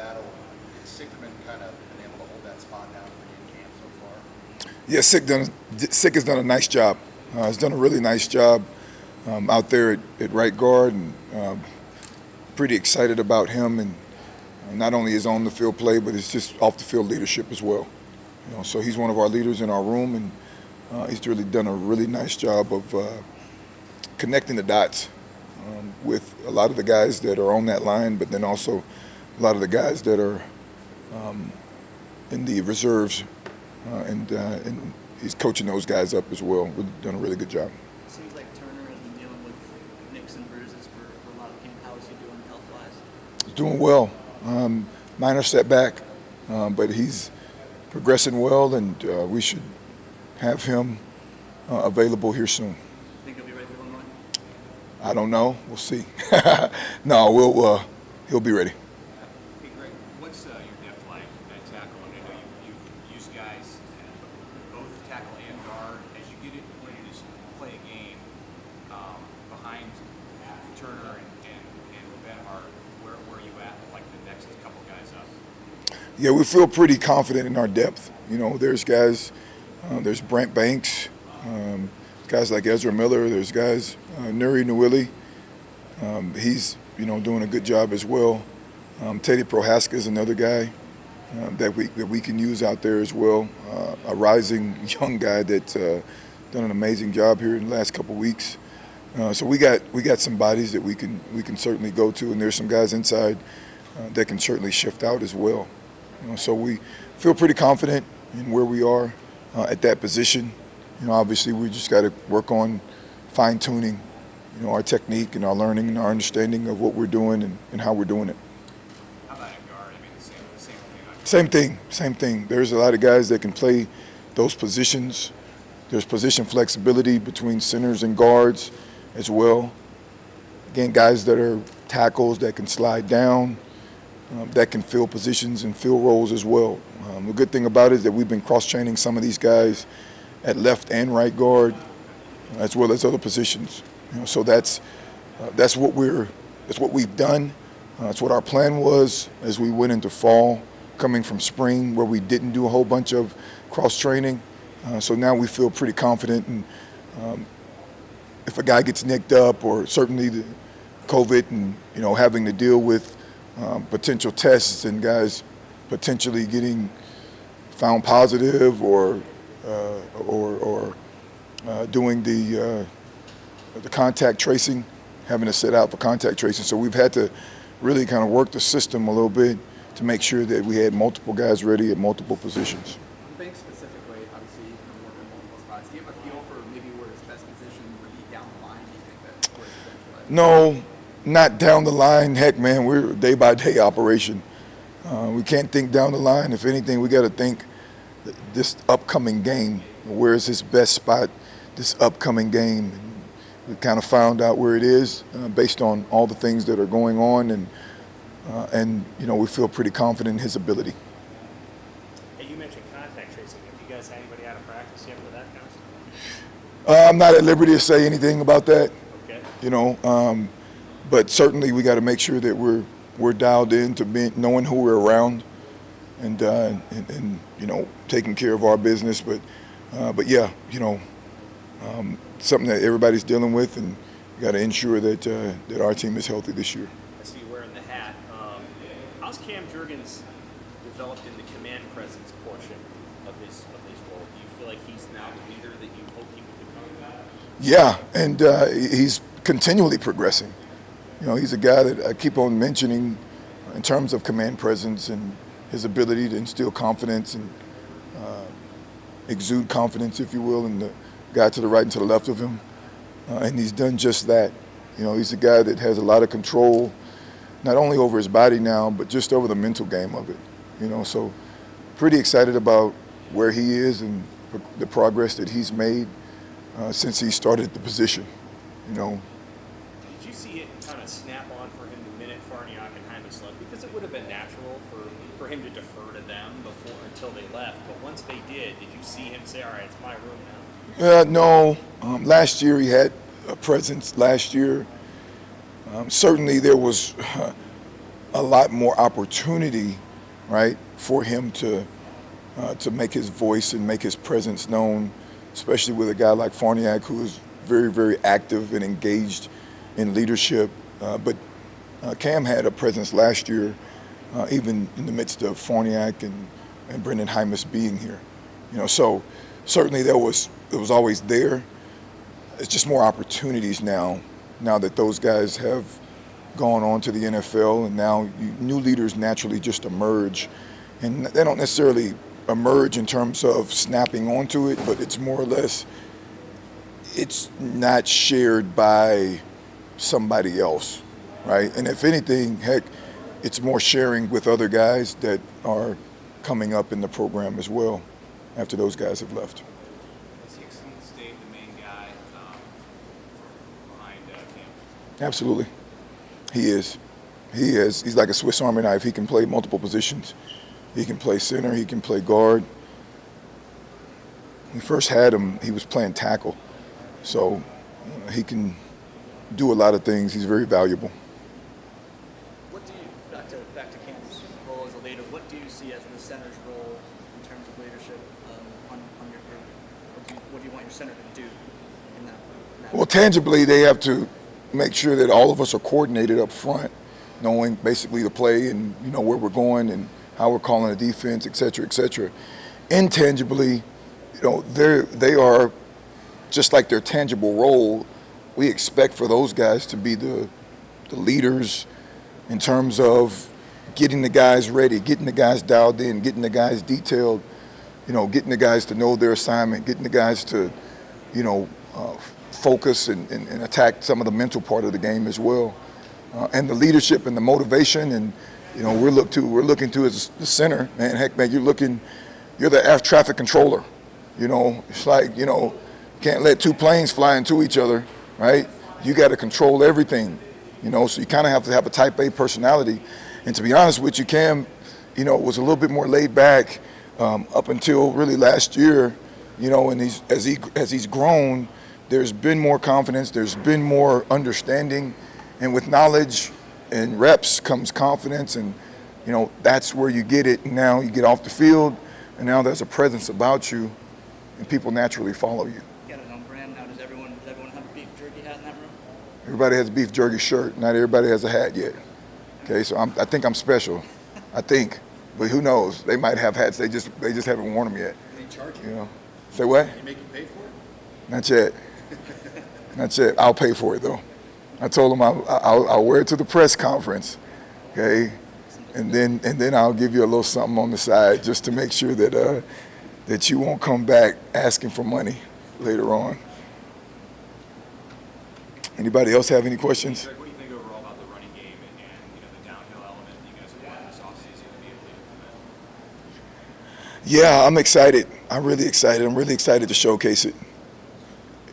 battle. Has Sigdeman kind of been able to hold that spot down for you in camp so far? Yeah, Sick has done a nice job. He's done a really nice job out there at right guard, and pretty excited about him, and not only his on the field play, but it's just off the field leadership as well. So he's one of our leaders in our room, and he's really done a really nice job of connecting the dots with a lot of the guys that are on that line, but then also a lot of the guys that are in the reserves, and he's coaching those guys up as well. We've done a really good job. Seems like Turner has been dealing with nicks and bruises for a lot of camp. How is he doing health-wise? He's doing well. Minor setback, but he's progressing well, and we should have him available here soon. Think he'll be ready for Illinois? I don't know. We'll see. No, he'll be ready. Hey, Greg, what's your depth like at tackle? And I know you've used guys both tackle and guard. As you get it ready to play a game behind Turner and Benhart, where are you at with like the next couple guys up? Yeah, we feel pretty confident in our depth. There's guys, there's Brent Banks, guys like Ezra Miller. There's guys, Nuri Nwili. He's doing a good job as well. Teddy Prohaska is another guy that we can use out there as well. A rising young guy that's done an amazing job here in the last couple weeks. So we got some bodies that we can certainly go to, and there's some guys inside that can certainly shift out as well. So we feel pretty confident in where we are at that position. Obviously we just got to work on fine-tuning, our technique and our learning and our understanding of what we're doing and how we're doing it. How about at guard? I mean, the same thing. Same thing. There's a lot of guys that can play those positions. There's position flexibility between centers and guards as well. Again, guys that are tackles that can slide down, that can fill positions and fill roles as well. The good thing about it is that we've been cross-training some of these guys at left and right guard, as well as other positions. So that's what we've done. That's what our plan was as we went into fall, coming from spring where we didn't do a whole bunch of cross-training. So now we feel pretty confident, and if a guy gets nicked up, or certainly the COVID and having to deal with potential tests and guys potentially getting found positive or doing the contact tracing, having to sit out for contact tracing. So we've had to really kind of work the system a little bit to make sure that we had multiple guys ready at multiple positions. Banks specifically, obviously you can work in multiple spots. Do you have a feel for maybe where his best position would be down the line? Do you think that where his bench lies? No, not down the line. Heck, man, we're a day-by-day operation. We can't think down the line. If anything, we got to think this upcoming game. Where is his best spot this upcoming game? We kind of found out where it is based on all the things that are going on, and we feel pretty confident in his ability. Hey, you mentioned contact tracing. Have you guys had anybody out of practice yet for that counts? I'm not at liberty to say anything about that. Okay. But certainly we got to make sure that we're dialed in to knowing who we're around, and taking care of our business. But yeah, something that everybody's dealing with, and we got to ensure that our team is healthy this year. I see you wearing the hat. How's Cam Jurgens developed in the command presence portion of his role? Do you feel like he's now the leader that you hope he would become? Yeah, and he's continually progressing. He's a guy that I keep on mentioning in terms of command presence and his ability to instill confidence and exude confidence, if you will, in the guy to the right and to the left of him. And he's done just that. He's a guy that has a lot of control, not only over his body now, but just over the mental game of it. So pretty excited about where he is and the progress that he's made since he started the position. Did you see it kind of snap on for him the minute Farniok and Hyman left? Because it would have been natural for him to defer to them until they left. But once they did you see him say, all right, it's my room now? No. Last year he had a presence last year. Certainly there was a lot more opportunity, right, for him to make his voice and make his presence known, especially with a guy like Farniak, who is very, very active and engaged in leadership. But Cam had a presence last year, even in the midst of Farniak and Brendan Hymas being here. So certainly it was always there. It's just more opportunities now that those guys have gone on to the NFL, and now new leaders naturally just emerge. And they don't necessarily emerge in terms of snapping onto it, but it's more or less, it's not shared by somebody else, right? And if anything, heck, it's more sharing with other guys that are coming up in the program as well after those guys have left. Is Hickson stayed the main guy behind Cam? Absolutely. He is. He's like a Swiss Army knife. He can play multiple positions. He can play center. He can play guard. When we first had him, he was playing tackle. So he can do a lot of things. He's very valuable. What do you, back to Cam's role as a leader, what do you see as the center's role in terms of leadership on your group? What do you want your center to do in that? Well, tangibly, they have to make sure that all of us are coordinated up front, knowing basically the play and where we're going and how we're calling the defense, et cetera, et cetera. Intangibly, they are just like their tangible role. We expect for those guys to be the leaders in terms of getting the guys ready, getting the guys dialed in, getting the guys detailed, getting the guys to know their assignment, getting the guys to, focus and attack some of the mental part of the game as well, and the leadership and the motivation. And we're looking to as the center, man. Heck, man, you're the air traffic controller. It's like can't let two planes fly into each other, right? You got to control everything, So you kind of have to have a Type A personality. And to be honest with you, Cam, was a little bit more laid back up until really last year, and as he's grown. There's been more confidence, there's been more understanding, and with knowledge and reps comes confidence, and that's where you get it. Now you get off the field, and now there's a presence about you, and people naturally follow you. You got it on brand now. Does everyone have a beef jerky hat in that room? Everybody has a beef jerky shirt, not everybody has a hat yet. Okay, so I think I'm special, but who knows? They might have hats, they just haven't worn them yet. They charge you? Say what? They make you pay for it? Not yet. Not yet. I'll pay for it though. I told them I'll wear it to the press conference, okay, and then I'll give you a little something on the side just to make sure that you won't come back asking for money later on. Anybody else have any questions? Greg, what do you think overall about the running game and the downhill element that you guys have learned this offseason to be able to implement? Yeah, I'm excited. I'm really excited. I'm really excited to showcase it.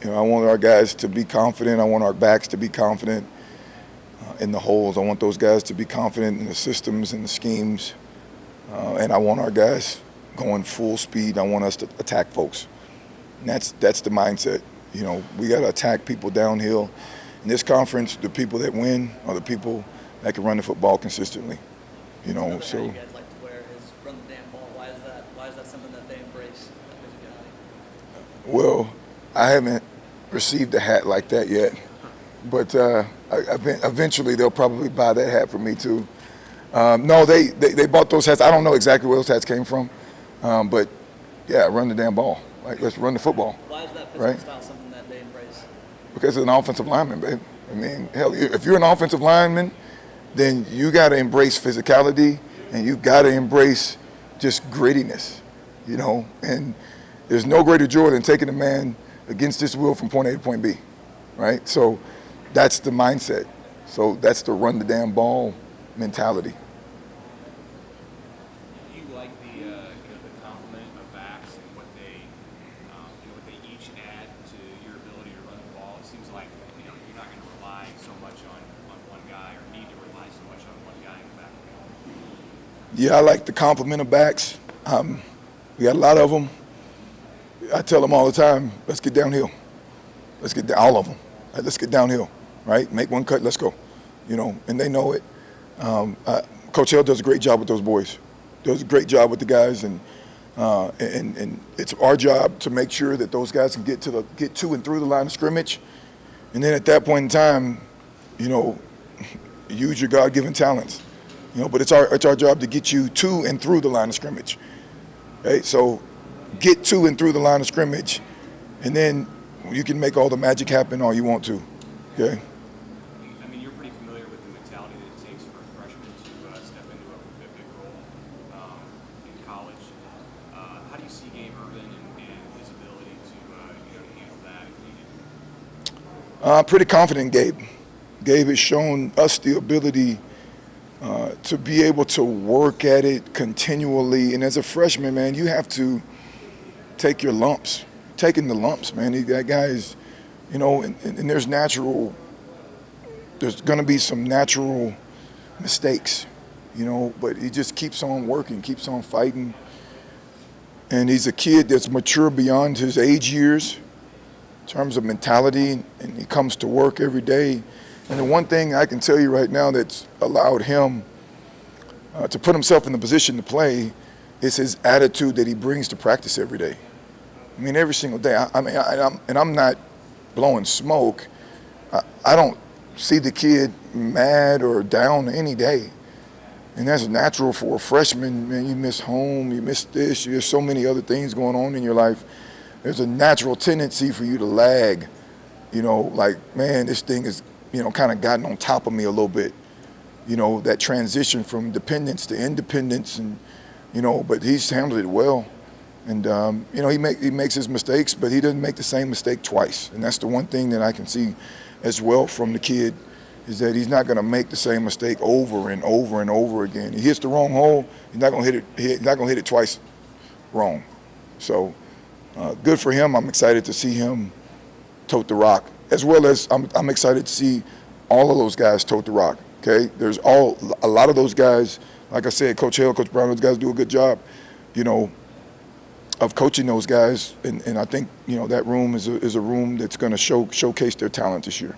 I want our guys to be confident. I want our backs to be confident in the holes. I want those guys to be confident in the systems and the schemes. And I want our guys going full speed. I want us to attack folks. And that's the mindset. We got to attack people downhill. In this conference, the people that win are the people that can run the football consistently. Another hat So. you guys like to wear is run the damn ball. Why is that? Why is that something that they embrace? That physicality? Well, I haven't received a hat like that yet, but eventually they'll probably buy that hat for me too. No, they bought those hats. I don't know exactly where those hats came from, but yeah, run the damn ball. Like, let's run the football. Why is that physical Right. style something that they embrace? Because it's an offensive lineman, babe. I mean, hell, if you're an offensive lineman, then you got to embrace physicality and you got to embrace just grittiness, and there's no greater joy than taking a man against his will from point A to point B, right? So that's the mindset. So that's the run the damn ball mentality. Do you like the complement of backs and what they each add to your ability to run the ball? It seems like you're not going to rely so much on one guy or need to rely so much on one guy in the backfield. Yeah, I like the complement of backs. We got a lot of them. I tell them all the time, let's get downhill. Let's get all of them. Let's get downhill, right? Make one cut, let's go. And they know it. Coach Hill does a great job with those boys. Does a great job with the guys, and it's our job to make sure that those guys can get to and through the line of scrimmage, and then at that point in time, you know, use your God-given talents. You know, but it's our job to get you to and through the line of scrimmage. Okay, so get to and through the line of scrimmage, and then you can make all the magic happen all you want to. Okay. I mean, you're pretty familiar with the mentality that it takes for a freshman to step into a big role in college. How do you see Gabe Ervin and his ability to handle that if needed? Pretty confident in Gabe. Gabe has shown us the ability to be able to work at it continually. And as a freshman, man, you have to take your lumps. Taking the lumps, man. That guy is, you know, and there's going to be some natural mistakes, you know, but he just keeps on working, keeps on fighting. And he's a kid that's mature beyond his age years in terms of mentality, and he comes to work every day. And the one thing I can tell you right now that's allowed him to put himself in the position to play is his attitude that he brings to practice every day. I mean, every single day. I'm not blowing smoke. I don't see the kid mad or down any day. And that's natural for a freshman. Man, you miss home, you miss this, there's so many other things going on in your life. There's a natural tendency for you to lag. You know, like, man, this thing is, you know, kind of gotten on top of me a little bit. You know, that transition from dependence to independence, and, you know, but he's handled it well. And, you know, he makes his mistakes, but he doesn't make the same mistake twice. And that's the one thing that I can see as well from the kid, is that he's not going to make the same mistake over and over and over again. He hits the wrong hole, he's not going to hit it. He's not going to hit it twice wrong. So good for him. I'm excited to see him tote the rock, as well as I'm excited to see all of those guys tote the rock. Okay, there's a lot of those guys. Like I said, Coach Hill, Coach Brown, those guys do a good job, you know, of coaching those guys, and I think, you know, that room is a room that's going to showcase their talent this year.